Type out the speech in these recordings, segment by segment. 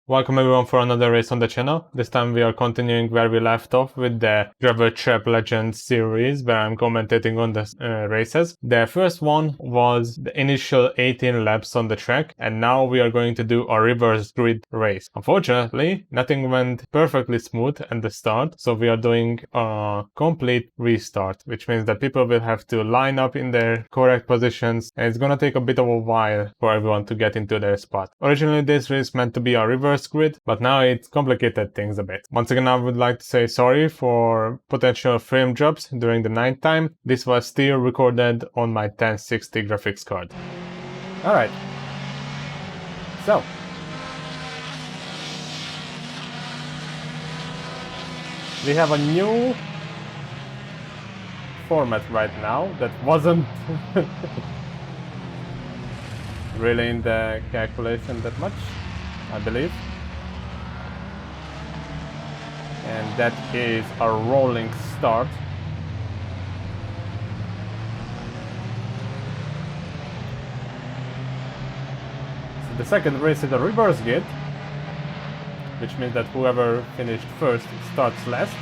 Welcome everyone for another race on the channel. This time we are continuing where we left off with the Gravel Trap Legends series where I'm commentating on the races. The first one was the initial 18 laps on the track and now we are going to do a reverse grid race. Unfortunately, nothing went perfectly smooth at the start, so we are doing a complete restart, which means that people will have to line up in their correct positions and it's gonna take a bit of a while for everyone to get into their spot. Originally this race meant to be a reverse grid, but now it complicated things a bit. Once again, I would like to say sorry for potential frame drops during the night time. This was still recorded on my 1060 graphics card. Alright. So. We have a new format right now that wasn't really in the calculation that much, I believe. And that is a rolling start. So the second race is a reverse grid, which means that whoever finished first starts last.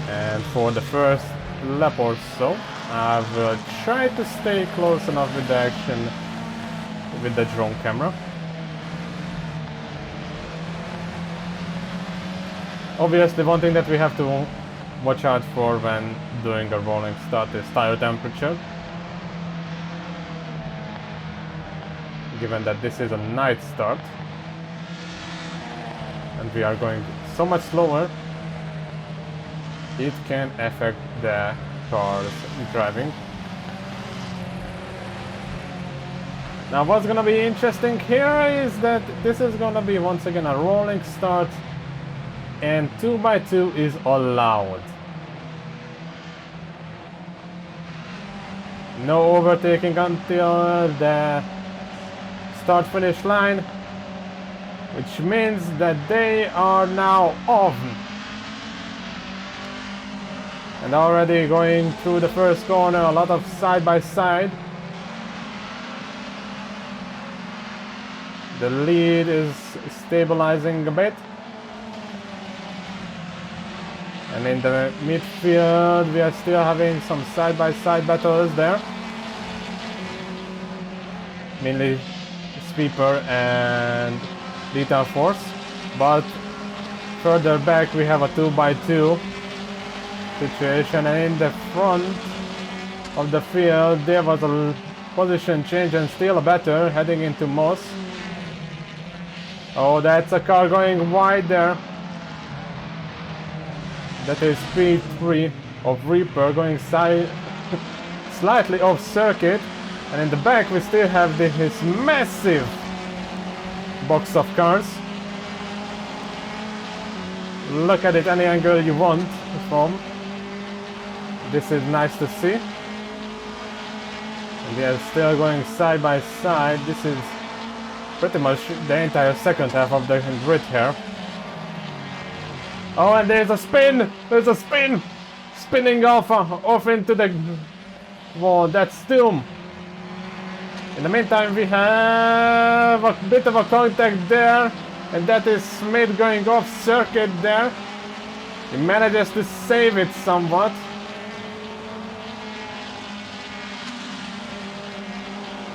And for the first lap or so, I will try to stay close enough with the action with the drone camera. Obviously, one thing that we have to watch out for when doing a rolling start is tire temperature. Given that this is a night start and we are going so much slower, it can affect the car's driving. Now what's gonna be interesting here is that this is gonna be once again a rolling start and 2x2 is allowed. No overtaking until the start finish line, which means that they are now off. And already going through the first corner, a lot of side-by-side. The lead is stabilizing a bit. And in the midfield, we are still having some side-by-side battles there. Mainly Sweeper and Lethal Force. But further back, we have a 2x2. Situation, and in the front of the field there was a position change and still a battle heading into Moss. Oh, that's a car going wide there. That is P3 of Reaper going slightly off circuit, and in the back we still have this massive box of cars. Look at it any angle you want from. This is nice to see. And we are still going side by side. This is pretty much the entire second half of the grid here. Oh, and there's a spin! There's a spin! Spinning off into the wall. That's Doom. In the meantime, we have a bit of a contact there. And that is Smith going off circuit there. He manages to save it somewhat.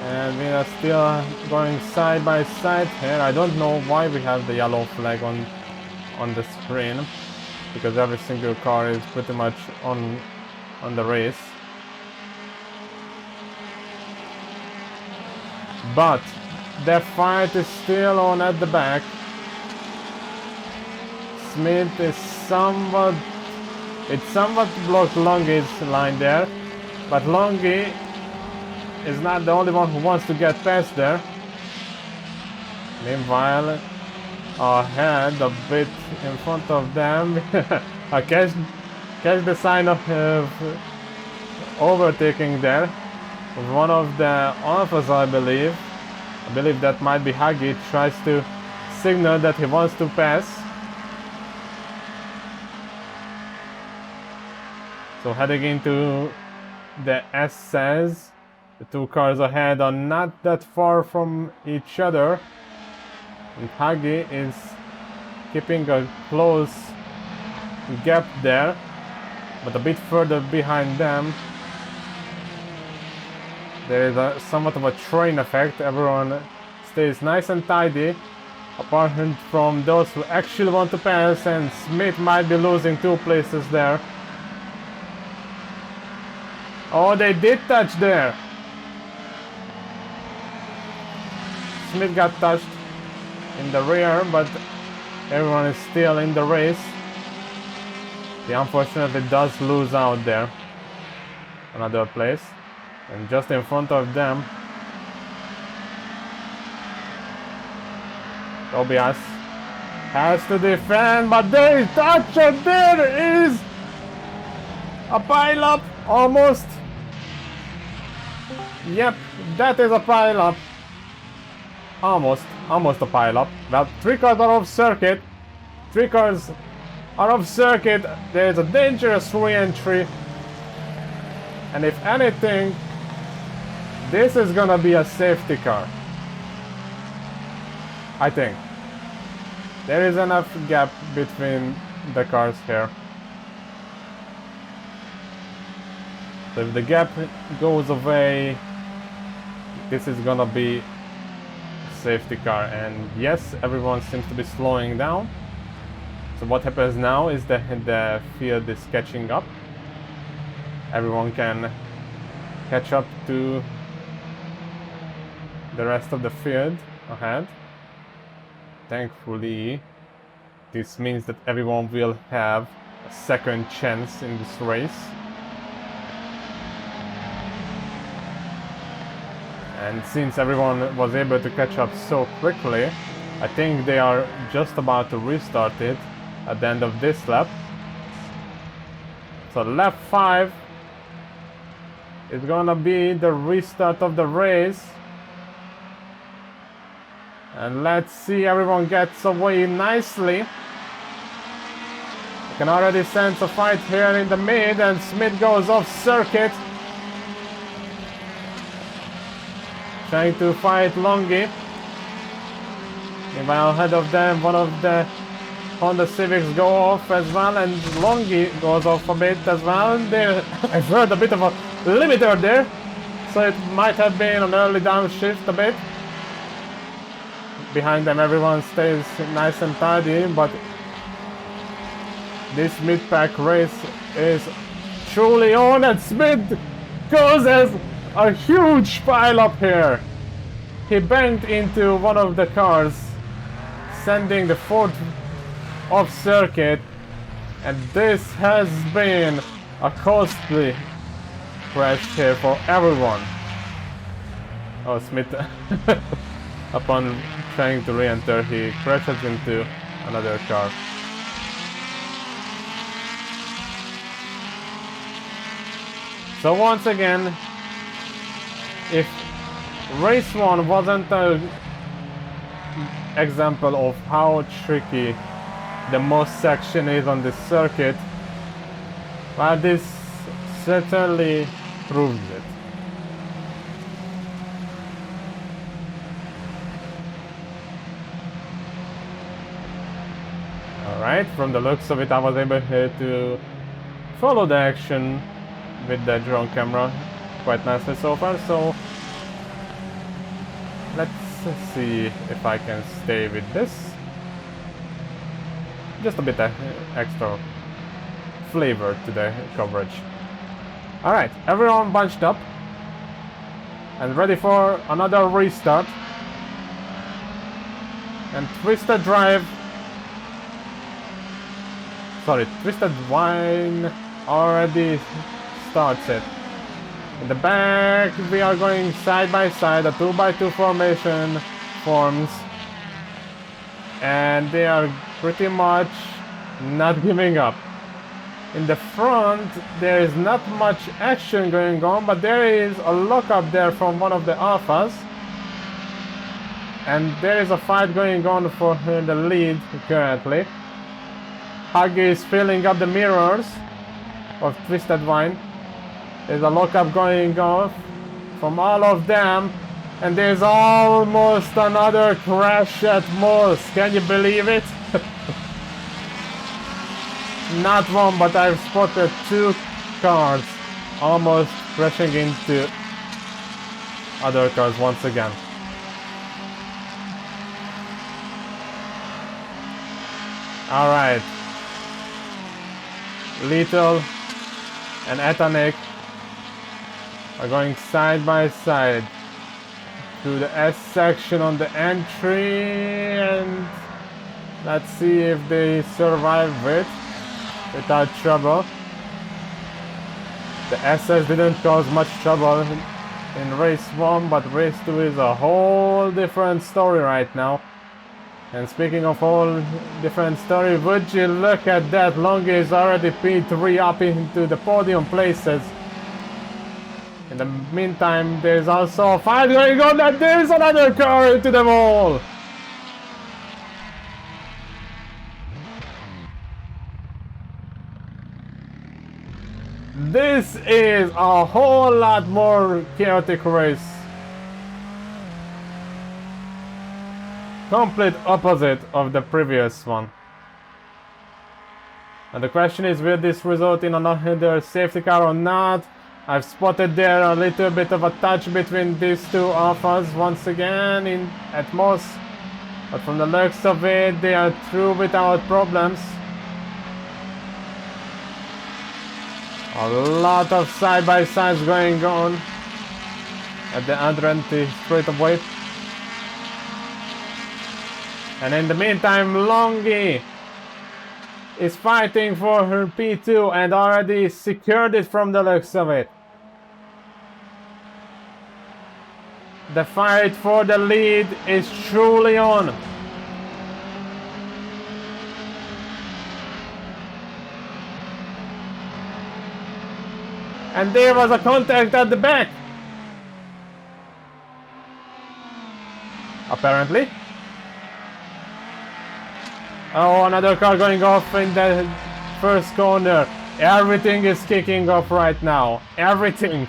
And we are still going side by side here. I don't know why we have the yellow flag on the screen, because every single car is pretty much on the race. But the fight is still on at the back. Smith is somewhat blocked Longy's line there, but Longy is not the only one who wants to get past there. Meanwhile, ahead, a bit in front of them, I catch the sign of overtaking there. One of the Alphas, I believe that might be Huggy, tries to signal that he wants to pass. So heading into the S's. The two cars ahead are not that far from each other. And Hagi is keeping a close gap there, but a bit further behind them. There is somewhat of a train effect. Everyone stays nice and tidy, apart from those who actually want to pass, and Smith might be losing 2 places there. Oh, they did touch there. Smith got touched in the rear, but everyone is still in the race. He unfortunately does lose out there. Another place. And just in front of them, Tobias has to defend, but there is touch, and there is a pile-up, almost. Yep, that is a pile-up. Almost a pile-up. Well, 3 cars are off circuit. 3 cars are off circuit. There is a dangerous re-entry. And if anything, this is gonna be a safety car. I think. There is enough gap between the cars here. So if the gap goes away, this is gonna be a safety car. And yes, everyone seems to be slowing down. So what happens now is that the field is catching up. Everyone can catch up to the rest of the field ahead. Thankfully, this means that everyone will have a second chance in this race. And since everyone was able to catch up so quickly, I think they are just about to restart it at the end of this lap. So lap 5 is gonna be the restart of the race. And let's see, everyone gets away nicely. I can already sense a fight here in the mid, and Smith goes off circuit, trying to fight Longi. Meanwhile, ahead of them, one of the Honda Civics go off as well, and Longi goes off a bit as well. There, I've heard a bit of a limiter there, so it might have been an early downshift a bit. Behind them, everyone stays nice and tidy, but this mid-pack race is truly on, and Smith goes as a huge pile up here. He banged into one of the cars, sending the Ford off circuit, and this has been a costly crash here for everyone. Oh, Smith, upon trying to re-enter, he crashes into another car. So once again, if race 1 wasn't an example of how tricky the most section is on this circuit, well, this certainly proves it. Alright, from the looks of it, I was able to follow the action with the drone camera quite nicely so far, so let's see if I can stay with this. Just a bit extra flavor to the coverage. Alright, everyone bunched up and ready for another restart. And Twisted Wine already starts it. In the back, we are going side by side, a 2x2 formation forms, and they are pretty much not giving up. In the front, there is not much action going on, but there is a lockup there from one of the Alphas, and there is a fight going on for the lead currently. Huggy is filling up the mirrors of Twisted Wine. There's a lockup going off from all of them. And there's almost another crash at Moss. Can you believe it? Not one, but I've spotted 2 cars almost crashing into other cars once again. Alright. Little and Etanik are going side by side through the S section on the entry, and let's see if they survive it without trouble. The SS didn't cause much trouble in race 1, but race 2 is a whole different story right now. And speaking of whole different story, would you look at that? Longi is already P3 up into the podium places. In the meantime, there's also a fight going on, and there's another car into the wall! This is a whole lot more chaotic race. Complete opposite of the previous one. And the question is, will this result in another safety car or not? I've spotted there a little bit of a touch between these 2 Alphas once again at Moss. But from the looks of it, they are through without problems. A lot of side-by-sides going on at the Andranti straightaway. And in the meantime, Longi is fighting for her P2 and already secured it from the looks of it. The fight for the lead is truly on. And there was a contact at the back. Apparently. Oh, another car going off in the first corner. Everything is kicking off right now. Everything.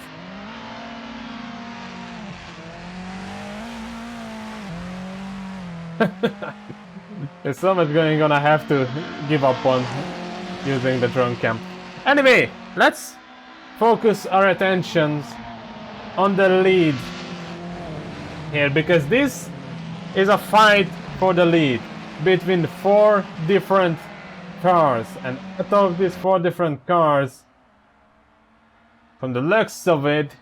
There's so much going on, I have to give up on using the drone cam. Anyway, let's focus our attentions on the lead here, because this is a fight for the lead between 4 different cars, and out of these 4 different cars, from the looks of it,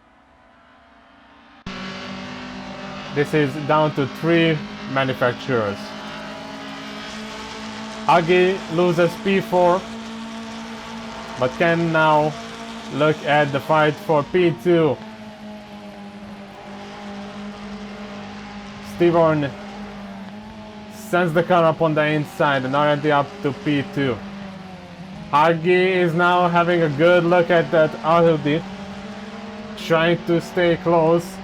this is down to 3 manufacturers. Agi loses P4, but can now look at the fight for P2. Stevorn sends the car up on the inside and already up to P2. Agi is now having a good look at that Audi, trying to stay close.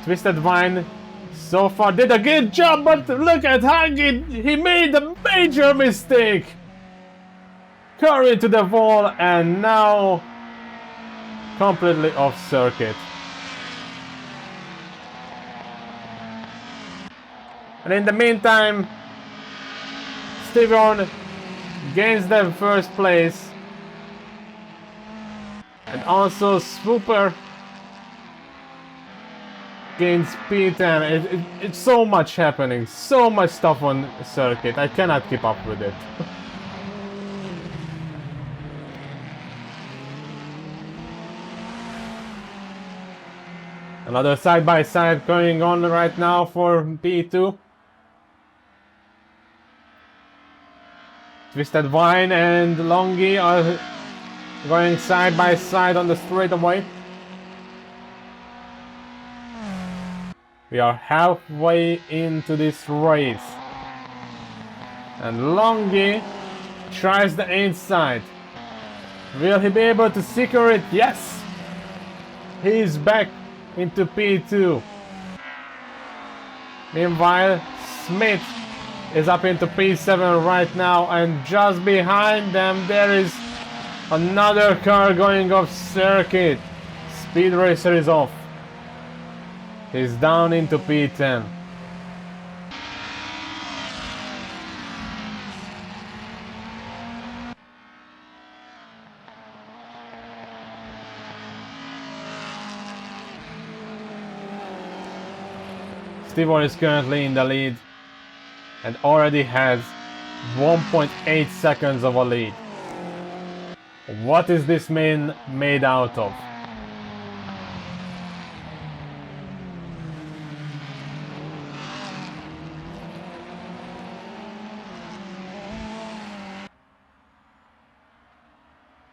Twisted Vine so far did a good job, but look at Agi, he made a major mistake. Car into the wall and now completely off circuit. And in the meantime, Stevorn gains the first place. And also Swooper gains P10. It's so much happening, so much stuff on circuit. I cannot keep up with it. Another side-by-side going on right now for P2. Twisted Vine and Longi are going side-by-side on the straightaway. We are halfway into this race. And Longi tries the inside. Will he be able to secure it? Yes! He's back into P2. Meanwhile, Smith is up into P7 right now, and just behind them there is Another car going off circuit. Speed Racer is off. He's down into P10. Steve is currently in the lead and already has 1.8 seconds of a lead. What is this man made out of?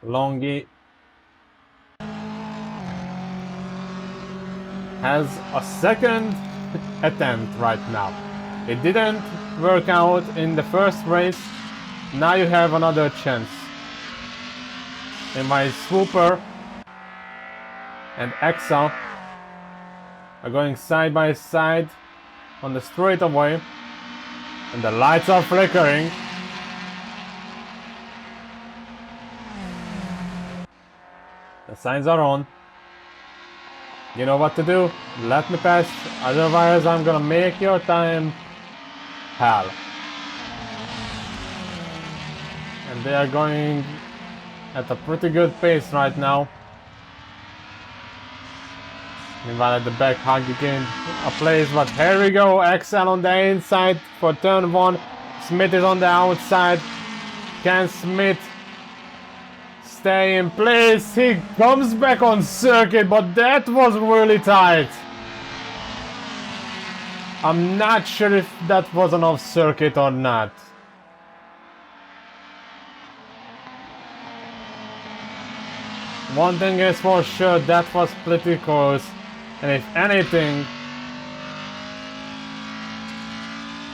Longy has a second attempt right now. It didn't work out in the first race. Now you have another chance. And my Swooper and Excel are going side by side on the straightaway, and the lights are flickering. The signs are on. You know what to do. Let me pass, otherwise I'm gonna make your time hell. And they are going at a pretty good pace right now. Meanwhile at the back, Hug again a place, but here we go. Excel on the inside for turn 1. Smith is on the outside. Can Smith stay in place? He comes back on circuit, but that was really tight. I'm not sure if that was an off circuit or not. One thing is for sure, that was pretty close, and if anything,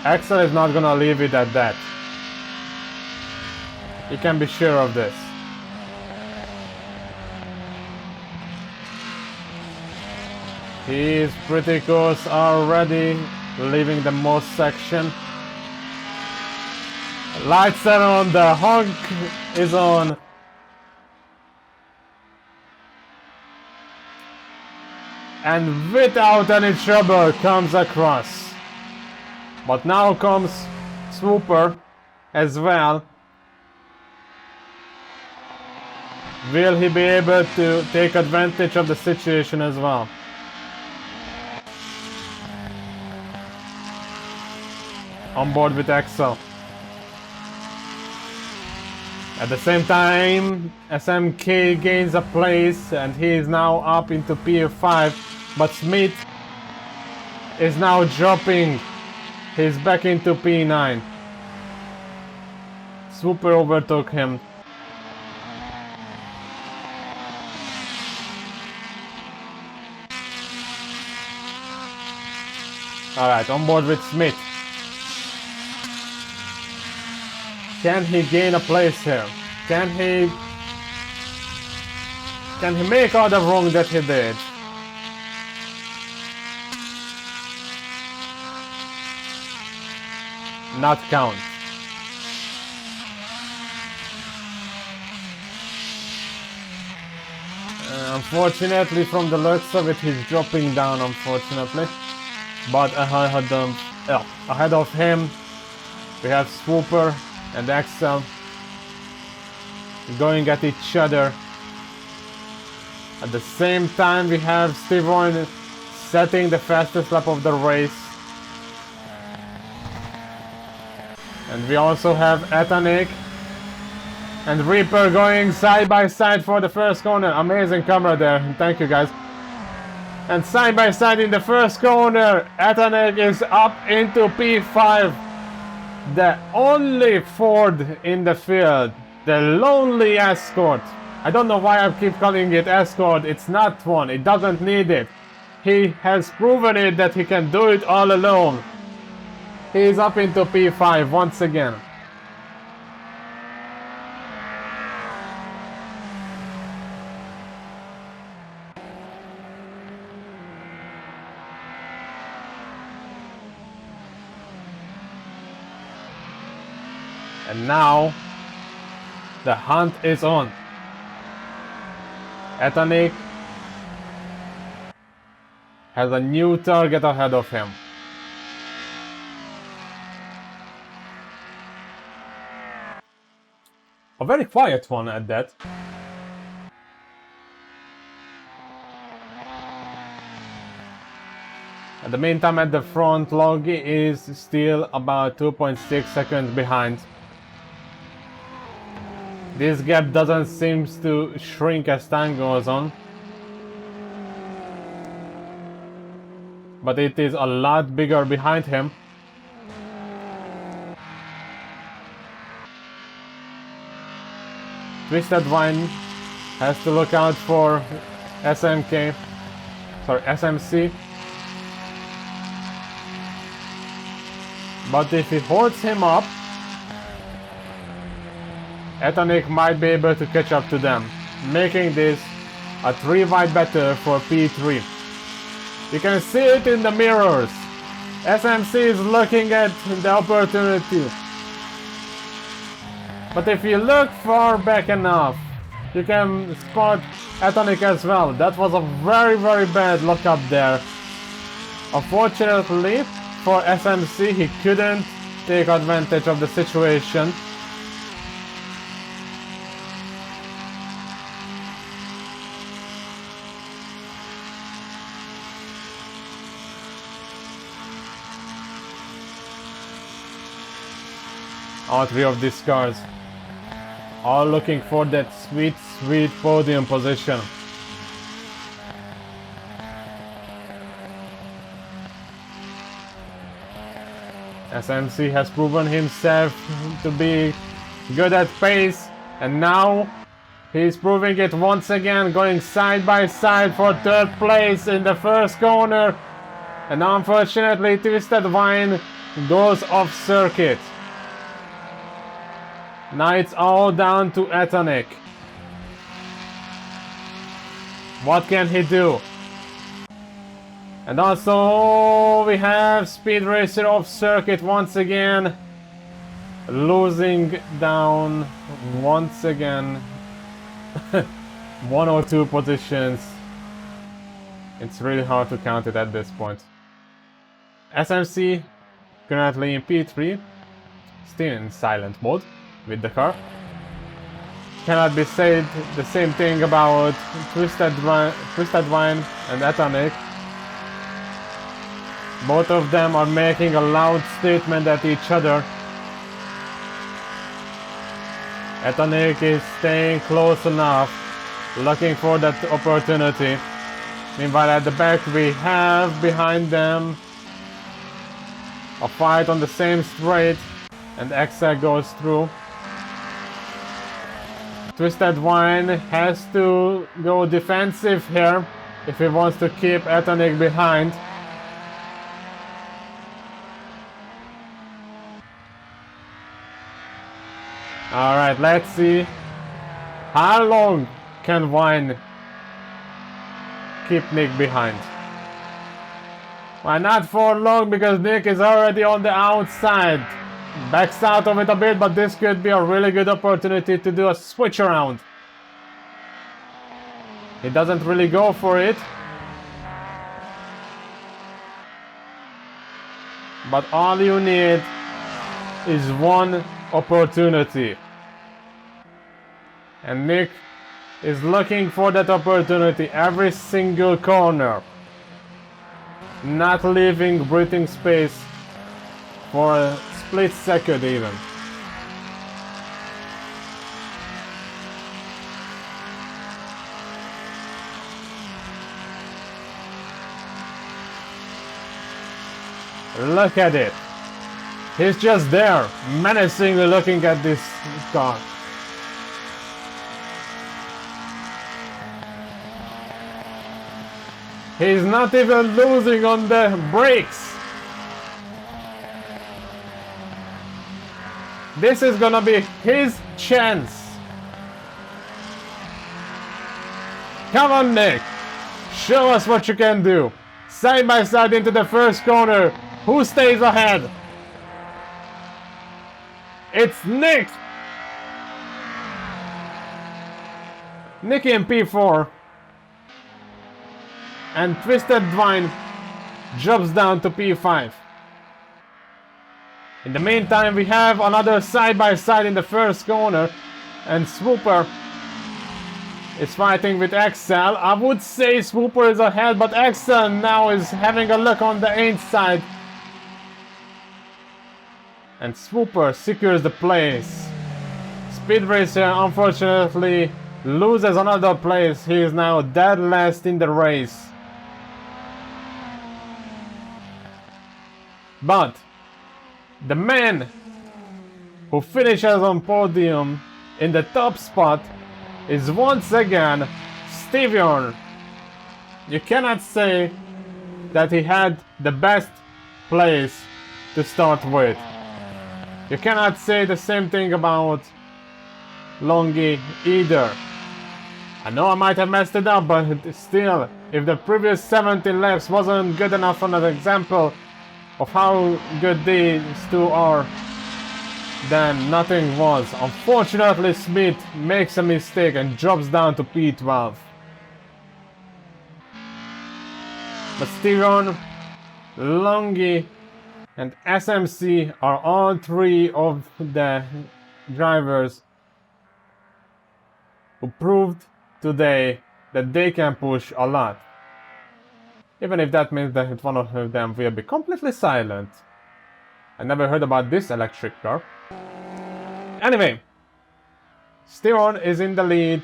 Axel is not gonna leave it at that. You can be sure of this. He is pretty close already, leaving the most section. Lights are on, the honk is on. And without any trouble comes across. But now comes Swooper as well. Will he be able to take advantage of the situation as well? On board with Axel. At the same time, SMK gains a place and he is now up into P5, but Smith is now dropping. He's back into P9. Swooper overtook him. Alright, on board with Smith. Can he gain a place here? Can he make all the wrong that he did? Not count. Unfortunately, from the looks of it, he's dropping down, unfortunately. But ahead of him, we have Swooper and Axel going at each other. At the same time, we have Steve Owen setting the fastest lap of the race. And we also have Etanik and Reaper going side by side for the first corner. Amazing camera there, thank you guys. And side by side in the first corner, Etanik is up into P5. The only Ford in the field, the lonely escort. I don't know why I keep calling it escort, it's not one, it doesn't need it. He has proven it that he can do it all alone. He is up into P5 once again. And now, the hunt is on. Etanik has a new target ahead of him. A very quiet one at that. At the meantime, at the front, Log is still about 2.6 seconds behind. This gap doesn't seem to shrink as time goes on, but it is a lot bigger behind him. Twisted Vine has to look out for SMC. But if he holds him up, Etanik might be able to catch up to them, making this a 3-wide battle for P3. You can see it in the mirrors. SMC is looking at the opportunity. But if you look far back enough, you can spot Etanik as well. That was a very bad look up there. Unfortunately for SMC, he couldn't take advantage of the situation. All three of these cars are looking for that sweet podium position. SMC has proven himself to be good at pace, and now he's proving it once again, going side by side for 3rd place in the first corner. And unfortunately, Twisted Vine goes off circuit. Now it's all down to Etanik. What can he do? And also we have Speed Racer off circuit once again, losing down once again 1 or 2 positions. It's really hard to count it at this point. SMC currently in P3, still in silent mode with the car. Cannot be said the same thing about Twisted Vine and Etanik. Both of them are making a loud statement at each other. Etanik is staying close enough, looking for that opportunity. Meanwhile, at the back we have behind them a fight on the same straight, and Excel goes through. Twisted Vine has to go defensive here if he wants to keep Etanik behind. Alright, let's see how long can Vine keep Nick behind. Well, not for long, because Nick is already on the outside. Backs out of it a bit, but this could be a really good opportunity to do a switch around. He doesn't really go for it, but all you need is one opportunity, and Nick is looking for that opportunity every single corner, not leaving breathing space for a split second even. Look at it. He's just there, menacingly looking at this car. He's not even losing on the brakes. This is gonna be his chance. Come on, Nick. Show us what you can do. Side by side into the first corner. Who stays ahead? It's Nick! Nicky in P4 and Twisted Vine drops down to P5. In the meantime, we have another side-by-side in the first corner, and Swooper is fighting with Excel. I would say Swooper is ahead, but Excel now is having a look on the inside. And Swooper secures the place. Speed Racer unfortunately loses another place. He is now dead last in the race. But the man who finishes on podium in the top spot is once again Stevion. You cannot say that he had the best place to start with. You cannot say the same thing about Longy either. I know I might have messed it up, but still, if the previous 17 laps wasn't good enough on an example of how good these two are, then nothing was. Unfortunately, Smith makes a mistake and drops down to P12. But Stevion, Longy, and SMC are all three of the drivers who proved today that they can push a lot. Even if that means that one of them will be completely silent. I never heard about this electric car. Anyway, Stevion is in the lead.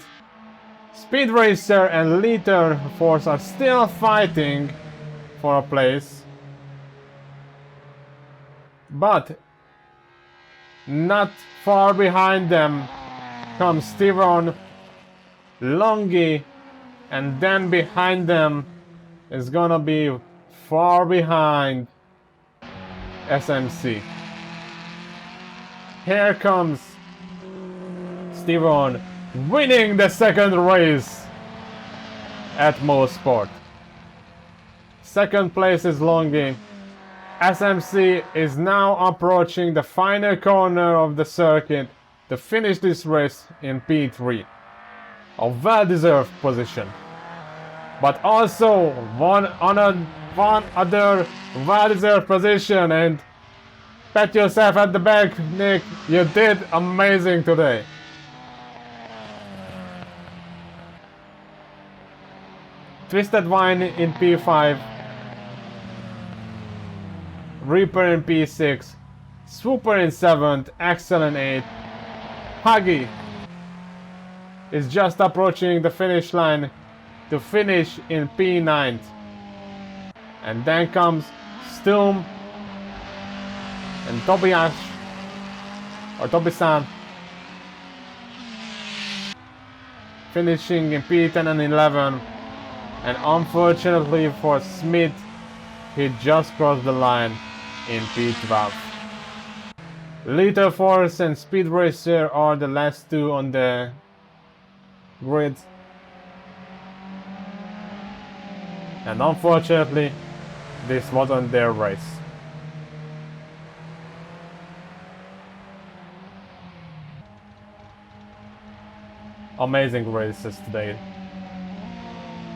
Speed Racer and Lethal Force are still fighting for a place. But not far behind them comes Stevion, Longy, and then behind them is gonna be far behind SMC. Here comes Stevion winning the second race at Mosport. Second place is Longy. SMC is now approaching the final corner of the circuit to finish this race in P3. A well-deserved position. But also one other well-deserved position, and pat yourself at the back, Nick. You did amazing today. Twisted Vine in P5. Reaper in P6, Swooper in 7th, Axel in 8th. Huggy is just approaching the finish line to finish in P9th. And then comes Stum and Tobias, or Tobisan, finishing in P10 and 11. And unfortunately for Smith, he just crossed the line in P12. Lethal Force and Speed Racer are the last two on the grid. And unfortunately, this wasn't their race. Amazing races today.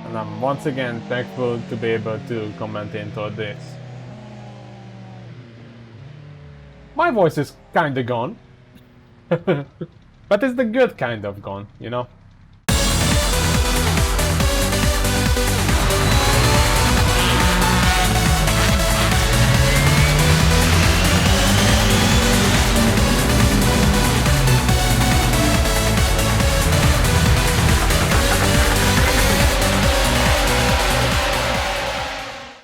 And I'm once again thankful to be able to comment into this. My voice is kinda gone. But it's the good kind of gone, you know?